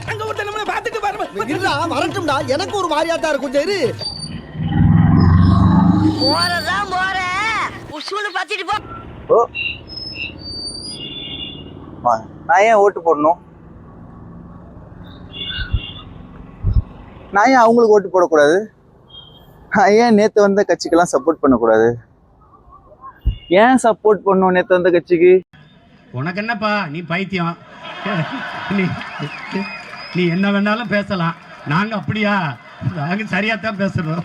அங்க ஒரு நம்மள பாத்துட்டு பாரு இல்ல வரட்டும்டா எனக்கு ஒரு மாதிரியாட்டா இருக்கும் சரி போறதான் போற உசூனு பாத்துட்டு போ. ஓ நான் ஏன் ஓட்டு போடணும்? நான் ஏன் அவங்களுக்கு ஓட்டு போடக்கூடாது? நான் ஏன் நேற்று வந்த கட்சிக்கெல்லாம் சப்போர்ட் பண்ணக்கூடாது? ஏன் சப்போர்ட் பண்ணும் நேற்று வந்த கட்சிக்கு? உனக்கு என்னப்பா, நீ பைத்தியம். நீ என்ன வேணாலும் பேசலாம், நாங்க அப்படியா? நாங்க சரியா தான் பேசுறோம்.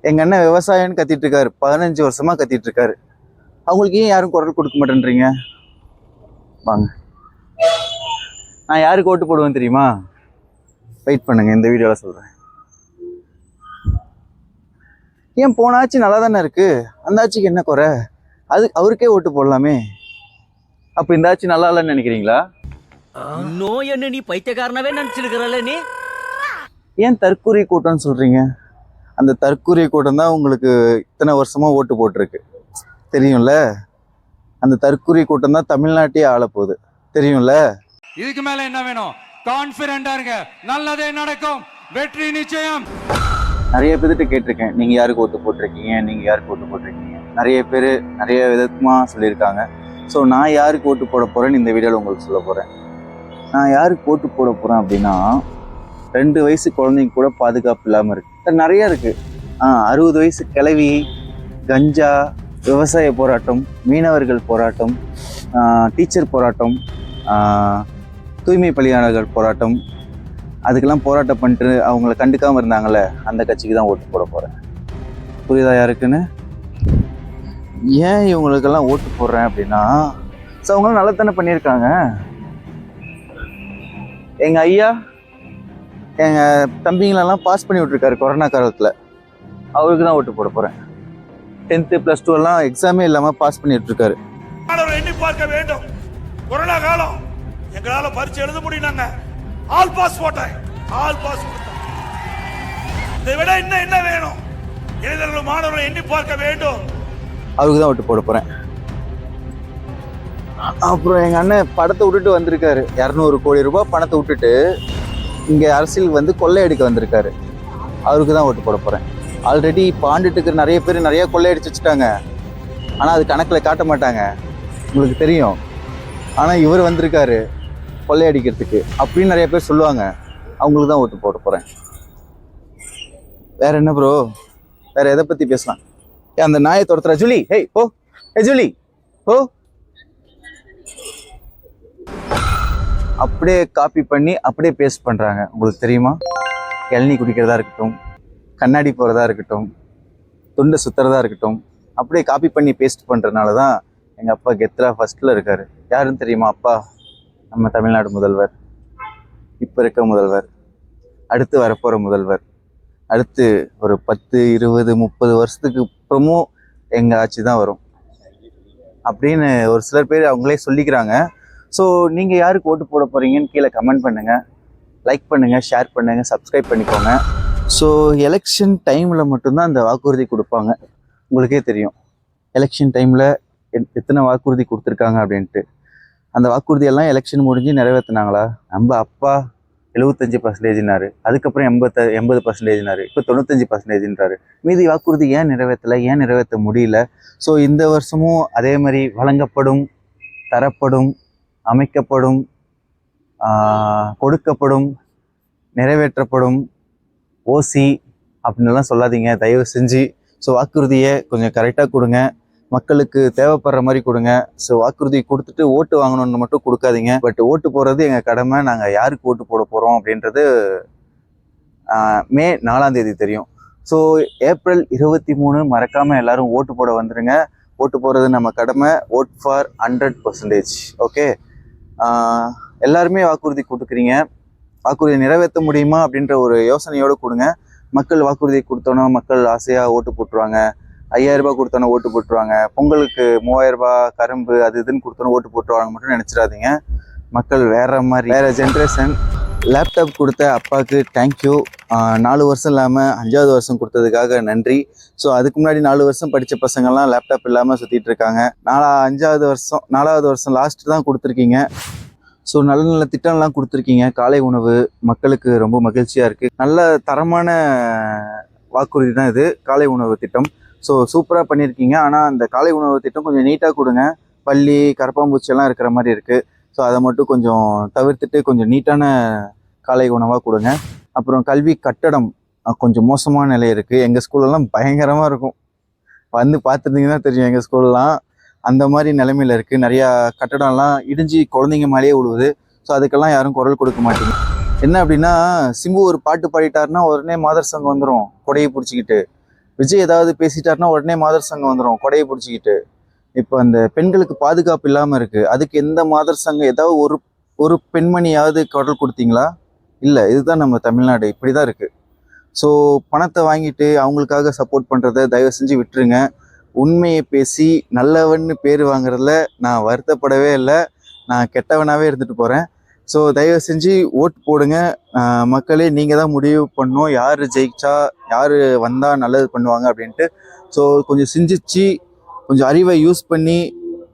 எங்க அண்ணன் விவசாயம்னு கத்திட்டு இருக்காரு, 15 வருஷமா கத்திட்டு இருக்காரு. அவங்களுக்கு ஏன் யாரும் குரல் கொடுக்க மாட்டேன்றீங்க? வாங்க, நான் யாருக்கு ஓட்டு போடுவேன் தெரியுமா? வெயிட் பண்ணுங்க, இந்த வீடியோல சொல்றேன். ஏன் போன ஆட்சி நல்லா தானே இருக்கு, அந்த ஆட்சிக்கு என்ன குறை? அது அவருக்கே ஓட்டு போடலாமே. அப்ப இந்த ஆட்சி நல்லா இல்லைன்னு நினைக்கிறீங்களா? நோய் என்ன நீ பைத்தியக்காரனவே நினைச்சிருக்கிறல்ல நீ? ஏன் தற்கூரி கூட்டம்னு சொல்றீங்க? அந்த தற்கூரி கூட்டம் தான் உங்களுக்கு இத்தனை வருஷமா ஓட்டு போட்டிருக்கு தெரியும்ல. அந்த தற்கூரி கூட்டம் தான் தமிழ்நாட்டையே ஆள போகுது தெரியும்ல. இதுக்கு மேல என்ன வேணும்? கான்பிடென்டா இருங்க, நல்லதே நடக்கும், வெற்றி நிச்சயம். நிறைய பேர்கிட்ட கேட்டிருக்கேன், நீங்க யாருக்கு ஓட்டு போட்டிருக்கீங்க, நீங்க யாருக்கு ஓட்டு போட்டிருக்கீங்க. நிறைய பேர் நிறைய விதமா சொல்லியிருக்காங்க. ஸோ நான் யாருக்கு ஓட்டு போட போறேன்னு இந்த வீடியோவில் உங்களுக்கு சொல்ல போறேன். நான் யாருக்கு ஓட்டு போட போறேன் அப்படின்னா, 2 வயசு குழந்தைங்க கூட பாதுகாப்பு இல்லாமல் இருக்கு, நிறைய இருக்கு. 60 வயசு கிழவி, கஞ்சா, விவசாய போராட்டம், மீனவர்கள் போராட்டம், டீச்சர் போராட்டம், தூய்மை பணியாளர்கள் போராட்டம், அதுக்கெல்லாம் போராட்டம் பண்ணிட்டு அவங்கள கண்டுக்காமல் இருந்தாங்கல்ல, அந்த கட்சிக்கு தான் ஓட்டு போட போகிறேன். புரியுதா யாருக்குன்னு? ஏன் இவங்களுக்கெல்லாம் ஓட்டு போடுறேன் அப்படின்னா, ஸோ அவங்களும் நல்லா தானே பண்ணியிருக்காங்க. எங்கள் ஐயா எங்கள் தம்பிங்களெல்லாம் பாஸ் பண்ணி விட்ருக்காரு கொரோனா காலத்தில், அவருக்கு தான் ஓட்டு போட போகிறேன். 10th +2 எல்லாம் எக்ஸாமே இல்லாமல் பாஸ் பண்ணி விட்ருக்காரு. எண்ணி பார்க்க வேண்டும். கொரோனா காலம் எங்களால் பரிச்சு எழுத முடியும். ஆல் பாஸ் போட்டேன், ஆல் பாஸ் கொடுத்தேன். இதை விட இன்னும் என்ன வேணும்? இளைஞர்கள் மாணவர்கள் எண்ணி பார்க்க வேண்டும். அவருக்கு தான் ஓட்டு போட போகிறேன். அப்புறம் எங்கள் அண்ணன் படத்தை விட்டுட்டு வந்திருக்காரு, 200 கோடி ரூபாய் பணத்தை விட்டுட்டு இங்கே அரசியல் வந்து கொள்ளையடிக்க வந்திருக்காரு. அவருக்கு தான் ஓட்டு போட போகிறேன். ஆல்ரெடி இப்போ ஆண்டுட்டு இருக்கிற நிறைய பேர் நிறைய கொள்ளையடிச்சு வச்சுட்டாங்க, ஆனால் அது கணக்கில் காட்ட மாட்டாங்க, உங்களுக்கு தெரியும். ஆனால் இவர் வந்திருக்காரு கொள்ளையடிக்கிறதுக்கு அப்படின்னு நிறைய பேர் சொல்லுவாங்க. அவங்களுக்கு தான் ஓட்டு போட போகிறேன். வேற என்ன ப்ரோ, வேற எதை பற்றி பேசலாம்? அந்த நாயை துரத்துற ஜூலி, ஹேய் ஓ, ஹே ஜூலி ஓ, அப்படியே காப்பி பண்ணி அப்படியே பேஸ்ட் பண்ணுறாங்க. உங்களுக்கு தெரியுமா? இளநீ குடிக்கிறதா இருக்கட்டும், கண்ணாடி போகிறதா இருக்கட்டும், துண்டை சுற்றுறதா இருக்கட்டும், அப்படியே காப்பி பண்ணி பேஸ்ட் பண்ணுறதுனால தான் எங்கள் அப்பா கெத்ரா ஃபர்ஸ்ட்டில் இருக்கார். யாருன்னு தெரியுமா? அப்பா நம்ம தமிழ்நாடு முதல்வர், இப்போ இருக்க முதல்வர், அடுத்து வரப்போகிற முதல்வர், அடுத்து ஒரு 10, 20, 30 வருஷத்துக்கு அப்புறமும் எங்கள் ஆட்சி தான் வரும் அப்படின்னு ஒரு சிலர் பேர் அவங்களே சொல்லிக்கிறாங்க. ஸோ நீங்கள் யாருக்கு ஓட்டு போட போகிறீங்கன்னு கீழே கமெண்ட் பண்ணுங்கள், லைக் பண்ணுங்கள், ஷேர் பண்ணுங்கள், சப்ஸ்கிரைப் பண்ணிக்கோங்க. ஸோ எலெக்ஷன் டைமில் மட்டும்தான் அந்த வாக்குறுதி கொடுப்பாங்க. உங்களுக்கே தெரியும் எலெக்ஷன் டைமில் எத்தனை வாக்குறுதி கொடுத்துருக்காங்க அப்படின்ட்டு. அந்த வாக்குறுதியெல்லாம் எலெக்ஷன் முடிஞ்சு நிறைவேற்றினாங்களா? நம்ம அப்பா 75%, அதுக்கப்புறம் 80%, இப்போ 95%. மீதி வாக்குறுதி ஏன் நிறைவேற்றலை, ஏன் நிறைவேற்ற முடியல? ஸோ இந்த வருஷமும் அதே மாதிரி வழங்கப்படும், தரப்படும், அமைக்கப்படும், கொடுக்கப்படும், நிறைவேற்றப்படும், ஓசி அப்படின்லாம் சொல்லாதீங்க தயவு செஞ்சு. ஸோ வாக்குறுதியை கொஞ்சம் கரெக்டாக கொடுங்க, மக்களுக்கு தேவைப்படுற மாதிரி கொடுங்க. ஸோ வாக்குறுதி கொடுத்துட்டு ஓட்டு வாங்கணும்னு மட்டும் கொடுக்காதீங்க. பட் ஓட்டு போடுறது எங்கள் கடமை. நாங்கள் யாருக்கு ஓட்டு போட போகிறோம் அப்படின்றது மே 4ஆம் தேதி தெரியும். ஸோ ஏப்ரல் 23 மறக்காமல் எல்லாரும் ஓட்டு போட வந்துடுங்க. ஓட்டு போடுறது நம்ம கடமை. Vote for 100%. ஓகே, எல்லாருமே வாக்குறுதி கொடுக்குறீங்க, வாக்குறுதி நிறைவேற்ற முடியுமா அப்படின்ற ஒரு யோசனையோடு கொடுங்க. மக்கள் வாக்குறுதி கொடுத்தோன்னா மக்கள் ஆசையாக ஓட்டு போட்டுருவாங்க. 5000 ரூபாய் கொடுத்தோன்னா ஓட்டு போட்டுருவாங்க. பொங்கலுக்கு 3000 ரூபாய் கரும்பு அது இதுன்னு கொடுத்தோன்னா ஓட்டு போட்டுருவாங்க மட்டும் நினச்சிடாதீங்க. மக்கள் வேற மாதிரி, வேற ஜென்ரேஷன். லேப்டாப் கொடுத்த அப்பாவுக்கு தேங்க்யூ. 4 வருஷம் இல்லாமல் 5ஆவது வருஷம் கொடுத்ததுக்காக நன்றி. ஸோ அதுக்கு முன்னாடி 4 வருஷம் படித்த பசங்கள்லாம் லேப்டாப் இல்லாமல் சுற்றிட்டு இருக்காங்க. 4ஆவது வருஷம் லாஸ்ட் தான் கொடுத்துருக்கீங்க. ஸோ நல்ல நல்ல திட்டம்லாம் கொடுத்துருக்கீங்க. காலை உணவு மக்களுக்கு ரொம்ப மகிழ்ச்சியாக இருக்குது. நல்ல தரமான வாக்குறுதி தான் இது காலை உணவு திட்டம். ஸோ சூப்பராக பண்ணியிருக்கீங்க. ஆனால் அந்த காலை உணவு திட்டம் கொஞ்சம் நீட்டாக கொடுங்க. பள்ளி கரப்பாம்பூச்சியெல்லாம் இருக்கிற மாதிரி இருக்குது. ஸோ அதை மட்டும் கொஞ்சம் தவிர்த்துட்டு கொஞ்சம் நீட்டான காலை உணவாக கொடுங்க. அப்புறம் கல்வி கட்டடம் கொஞ்சம் மோசமான நிலை இருக்குது. எங்கள் ஸ்கூலெல்லாம் பயங்கரமாக இருக்கும். வந்து பார்த்துருந்தீங்கன்னா தெரியும், எங்கள் ஸ்கூல்லாம் அந்த மாதிரி நிலைமையில் இருக்குது. நிறையா கட்டடம்லாம் இடிஞ்சு குழந்தைங்க மேலேயே விழுவுது. ஸோ அதுக்கெல்லாம் யாரும் குரல் கொடுக்க மாட்டீங்க. என்ன அப்படின்னா, சிம்பு ஒரு பாட்டு பாடிட்டாருன்னா உடனே மாதர் சங்கம் வந்துடும் கொடையை பிடிச்சிக்கிட்டு. விஜய் ஏதாவது பேசிட்டாருன்னா உடனே மாதர் சங்கம் வந்துடும் கொடையை பிடிச்சிக்கிட்டு. இப்போ அந்த பெண்களுக்கு பாதுகாப்பு இல்லாமல் இருக்குது. அதுக்கு எந்த மாதர் சங்கம் ஏதாவது ஒரு பெண்மணியாவது குரல் கொடுத்தீங்களா? இல்லை. இதுதான் நம்ம தமிழ்நாடு, இப்படி தான் இருக்குது. ஸோ பணத்தை வாங்கிட்டு அவங்களுக்காக சப்போர்ட் பண்ணுறத தயவு செஞ்சு விட்டுருங்க. உண்மையை பேசி நல்லவன்னு பேர் வாங்குறதுல நான் வருத்தப்படவே இல்லை. நான் கெட்டவனாகவே இருந்துட்டு போகிறேன். ஸோ தயவு செஞ்சு ஓட்டு போடுங்க. மக்களே நீங்கள் தான் முடிவு பண்ணணும் யார் ஜெயிச்சா யார் வந்தால் நல்லது பண்ணுவாங்க அப்படின்ட்டு. ஸோ கொஞ்சம் சிந்திச்சு கொஞ்சம் அறிவை யூஸ் பண்ணி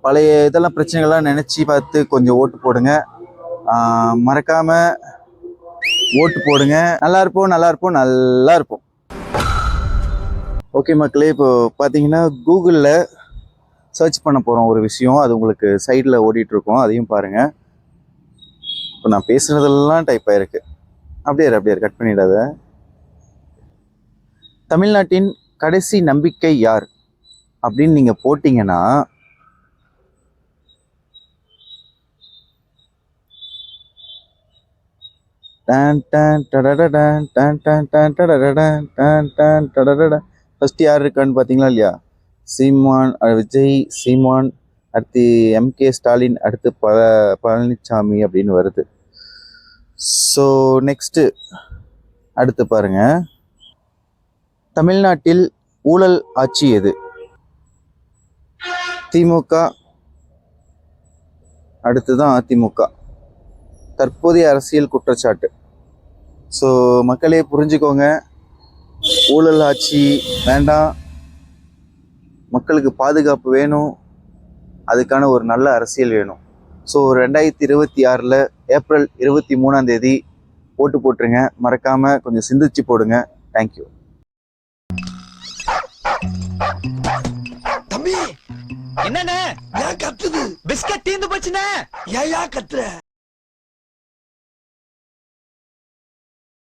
பழைய இதெல்லாம் பிரச்சனைகள்லாம் நினச்சி பார்த்து கொஞ்சம் ஓட்டு போடுங்க. மறக்காமல் ஓட்டு போடுங்க. நல்லா இருப்போம் நல்லா இருப்போம் நல்லா இருப்போம். ஓகே மக்களே, இப்போ பார்த்தீங்கன்னா கூகுளில் சர்ச் பண்ண போகிறோம் ஒரு விஷயம். அது உங்களுக்கு சைடில் ஓடிட்டுருக்கோம், அதையும் பாருங்கள். இப்போ நான் பேசுகிறதெல்லாம் டைப் ஆகிருக்கு. அப்படியே கட் பண்ணிடாத. தமிழ்நாட்டின் கடைசி நம்பிக்கை யார் அப்படின்னு நீங்கள் போட்டிங்கன்னா ஃபர்ஸ்ட் யார் இருக்கான்னு பார்த்தீங்களா இல்லையா? சீமான், விஜய், சீமான், அடுத்து MK ஸ்டாலின், அடுத்து பழனிசாமி அப்படின்னு வருது. ஸோ நெக்ஸ்ட்டு அடுத்து பாருங்க, தமிழ்நாட்டில் ஊழல் ஆட்சி எது? திமுக, அடுத்துதான் அதிமுக. தற்போதைய அரசியல் குற்றச்சாட்டு. ஸோ மக்களே புரிஞ்சுக்கோங்க, ஊழல் ஆட்சி வேண்டாம். மக்களுக்கு பாதுகாப்பு வேணும். அதுக்கான ஒரு நல்ல அரசியல் வேணும். ஸோ 2026 ஏப்ரல் 23 ஓட்டு போட்டுருங்க. மறக்காமல் கொஞ்சம் சிந்திச்சு போடுங்க. தேங்க்யூ. தம்பி என்னண்ணே ஏன் கத்துது? பிஸ்கட் தீந்து போச்சுண்ணே. ஏன் கத்துற?